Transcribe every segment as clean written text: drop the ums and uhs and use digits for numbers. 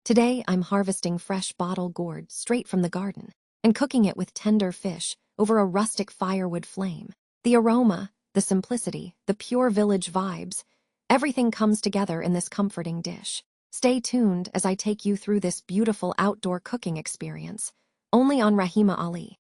Today, I'm harvesting fresh bottle gourd straight from the garden and cooking it with tender fish over a rustic firewood flame. The aroma, the simplicity, the pure village vibes, everything comes together in this comforting dish. Stay tuned as I take you through this beautiful outdoor cooking experience, only on Rahima Ali.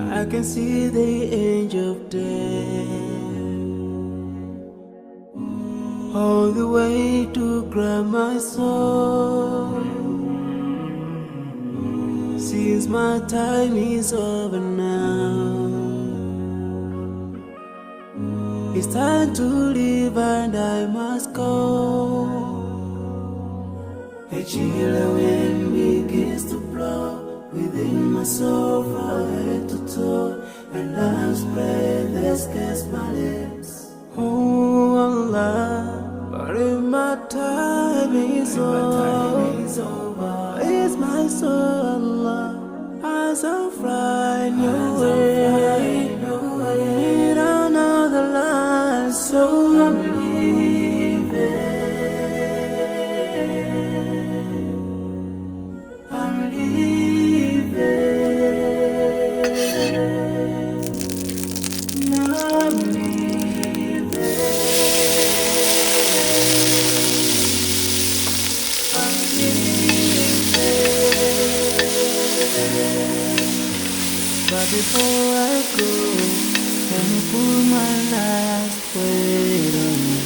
I can see the angel of death all the way to grab my soul. Since my time is over now, it's time to leave and I must go. A chilly wind begins to blow within my soul from head to toe, and love's breath escapes my lips. Oh Allah, but if my time is over, it's my soul, Allah, as I find your way, in another life, so I'm leaving. But before I go, let me put my last weight on you.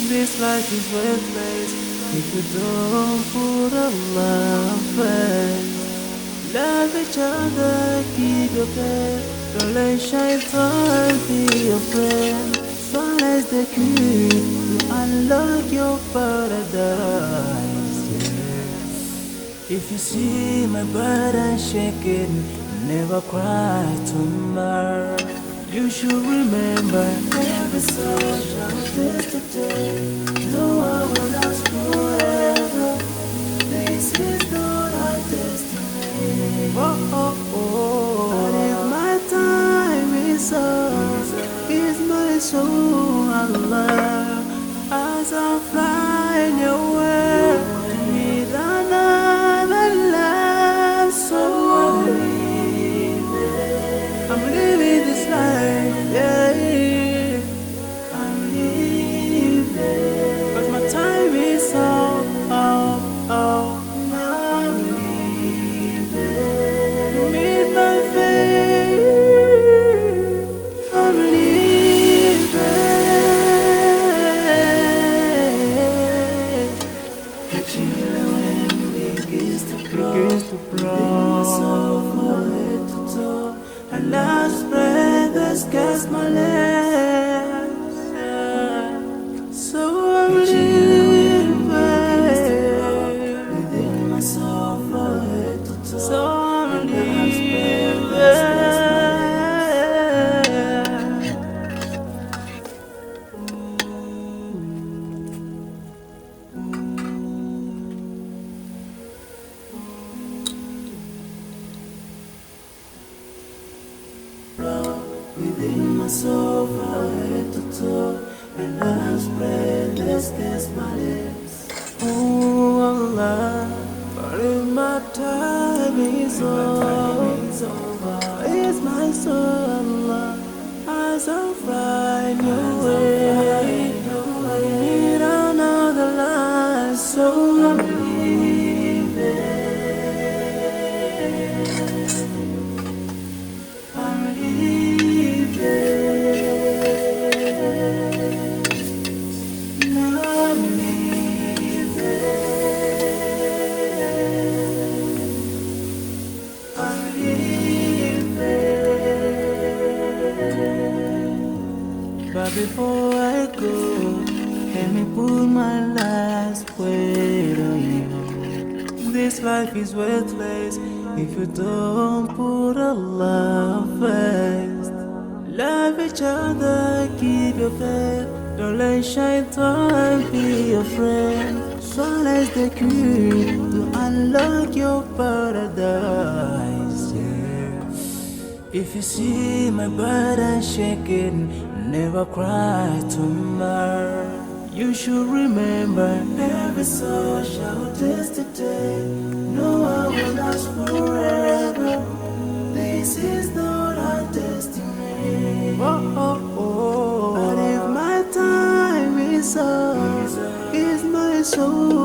This life is worthless if you don't put a love first. Love each other, keep your faith. Don't let shaitan be your friend. Silence the key to unlock your paradise. If you see my burden shaking, never cry tomorrow. You should remember every soul shall taste today. No one will last forever. This is not our destiny. Oh, oh, oh. But if my time is up, it's my soul, Allah, as I fly in your way to meet another life. So I'm living this life, yeah. I'm living, but my time is up, I'm living to meet my fate. I'm living. The chilly wind begins to blow, my soul from head to toe. And last breath escapes my lips. So I'm living within my soul from head to toe. So I'm living. Within my soul from head to toe, and love's breath escapes my lips. Oh Allah, but if my time is over, it's my soul, Allah, as I find your way, in another life, so I'm leaving. But before I go, let me put my last weight on you. This life is worthless if you don't put a love first. Love each other, keep your faith. Don't let shaitan be your friend. Silence the key to unlock your paradise. Yeah. If you see my burden shaking, never cry tomorrow. You should remember every soul shall taste the day. No one will last forever. This is not our destiny. Oh, oh, oh. But if my time is up, is my soul